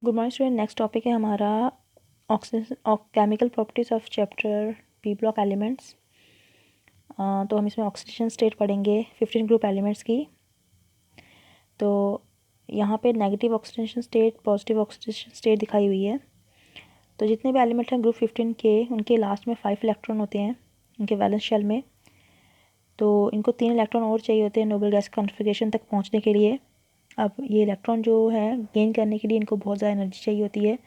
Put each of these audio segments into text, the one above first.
Good morning student. Next topic है हमारा oxygen chemical properties of chapter P block elements. तो हम इसमें ऑक्सीजन स्टेट पढ़ेंगे 15 ग्रुप एलिमेंट्स की। तो यहाँ पे negative oxidation state, positive oxidation state दिखाई हुई है। तो जितने भी एलिमेंट हैं ग्रुप 15 के, उनके लास्ट में 5 इलेक्ट्रॉन होते हैं उनके वैलेंस शेल में। तो इनको 3 इलेक्ट्रॉन और चाहिए होते हैं नोबल गैस कॉन्फ़िगरेशन तक पहुँचने के लिए। अब ये इलेक्ट्रॉन जो है गेन करने के लिए इनको बहुत ज़्यादा एनर्जी चाहिए होती है।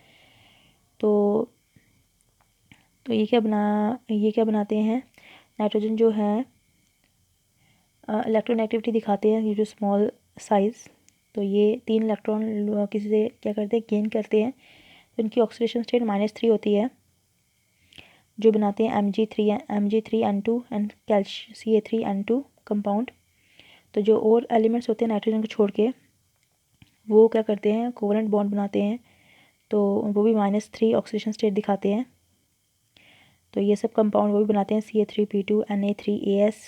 तो ये क्या बनाते हैं, नाइट्रोजन जो है इलेक्ट्रोनेगेटिविटी दिखाते हैं ये जो स्मॉल साइज़। तो ये 3 इलेक्ट्रॉन किसी से क्या करते हैं, गेन करते हैं। तो इनकी ऑक्सीडेशन स्टेट -3 होती है, जो बनाते हैं Mg3N2 एंड Ca3N2 कंपाउंड। तो जो और एलिमेंट्स होते हैं नाइट्रोजन को छोड़ के, वो क्या करते हैं, कोवलेंट बॉन्ड बनाते हैं। तो वो भी -3 ऑक्सीडेशन स्टेट दिखाते हैं। तो ये सब कंपाउंड वो भी बनाते हैं Ca3P2 Na3AS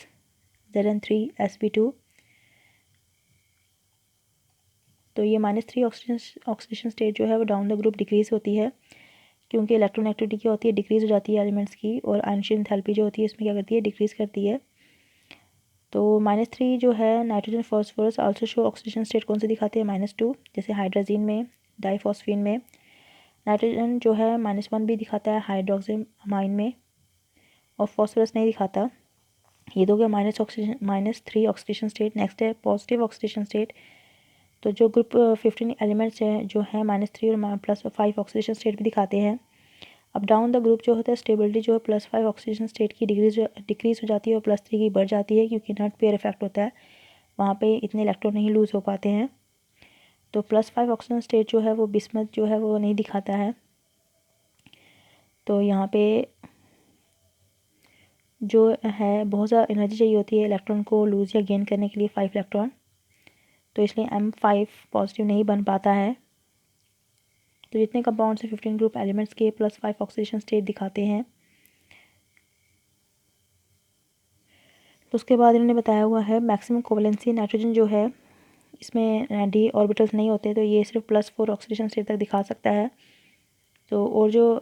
Zn3sp2। तो ये -3 ऑक्सीडेशन स्टेट जो है वो डाउन द ग्रुप डिक्रीज़ होती है, क्योंकि इलेक्ट्रोनेगेटिविटी क्या होती है, डिक्रीज़ हो जाती है एलिमेंट्स की। और आयनीकरण एंथैल्पी जो होती है इसमें क्या करती है, डिक्रीज़ करती है। तो -3 जो है nitrogen phosphorus also show oxidation state कौन से दिखाते हैं, -2, जैसे हाइड्रोजीन में, डाइफॉस्फीन में। नाइट्रोजन जो है -1 भी दिखाता है हाइड्रोक्सी अमाइन में, और फॉस्फोरस नहीं दिखाता। ये तो क्या -3 ऑक्सीडेशन स्टेट। नेक्स्ट है पॉजिटिव ऑक्सीडेशन स्टेट। तो जो ग्रुप 15 एलिमेंट्स हैं जो हैं -3 और +5 ऑक्सीडेशन स्टेट भी दिखाते हैं। अब डाउन द ग्रुप जो होता है स्टेबिलिटी जो है +5 ऑक्सीडेशन स्टेट की डिक्रीज़ हो जाती है और +3 की बढ़ जाती है, क्योंकि नट पेयर इफेक्ट होता है, वहाँ पे इतने इलेक्ट्रॉन नहीं लूज़ हो पाते हैं। तो +5 ऑक्सीजन स्टेट जो है वो बिस्मथ जो है वो नहीं दिखाता है। तो यहाँ पे जो है बहुत ज़्यादा एनर्जी चाहिए होती है इलेक्ट्रॉन को लूज़ या गेन करने के लिए, 5 इलेक्ट्रॉन। तो इसलिए M5 पॉजिटिव नहीं बन पाता है। तो जितने कंपाउंड्स हैं 15 ग्रुप एलिमेंट्स के +5 ऑक्सीडेशन स्टेट दिखाते हैं। तो उसके बाद इन्होंने बताया हुआ है मैक्सिमम कोवलेंसी नाइट्रोजन जो है इसमें d ऑर्बिटल्स नहीं होते, तो ये सिर्फ +4 ऑक्सीडेशन स्टेट तक दिखा सकता है। तो और जो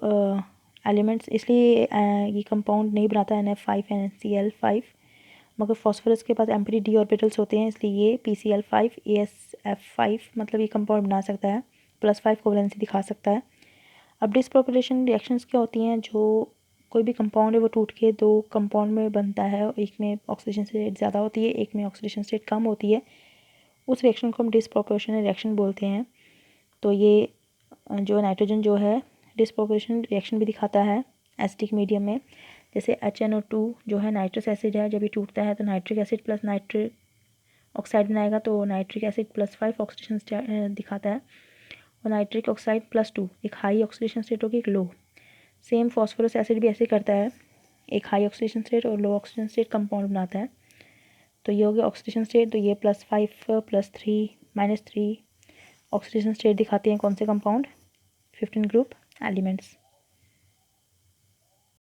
एलिमेंट्स इसलिए ये कंपाउंड नहीं बनाता NF5 NaCl5, मगर फॉस्फोरस के पास एम्प्टी d ऑर्बिटल्स होते हैं, इसलिए ये PCl5 AsF5 मतलब ये कंपाउंड बना सकता है, +5 कोवलेंसी दिखा सकता है। अब डिसप्रोपोर्शन रिएक्शंस क्या होती हैं, जो कोई भी कंपाउंड है वो टूट के 2 कंपाउंड में बनता है, एक में ऑक्सीडेशन स्टेट ज़्यादा होती है, एक में ऑक्सीडेशन स्टेट कम होती है। उस रिएक्शन को हम डिसप्रोपोर्शनल रिएक्शन बोलते हैं। तो ये जो नाइट्रोजन जो है डिसप्रोपोर्शनल रिएक्शन भी दिखाता है एसिडिक मीडियम में। जैसे HNO2 जो है नाइट्रस एसिड है, जब ये टूटता है तो nitric acid plus nitric oxide बनाएगा, तो नाइट्रिक एसिड +5 ऑक्सीडेशन दिखाता है, और नाइट्रिक ऑक्साइड +2 एक हाई ऑक्सीडेशन स्टेट होगी, एक लो। सेम फॉस्फोरस एसिड भी ऐसे करता है, एक हाई ऑक्सीडेशन स्टेट और लो ऑक्सीडेशन स्टेट कंपाउंड बनाता है। तो ये हो गया ऑक्सीडेशन स्टेट। तो ये +5 +3 -3 ऑक्सीडेशन स्टेट दिखाते हैं कौन से कंपाउंड, 15 ग्रुप एलिमेंट्स।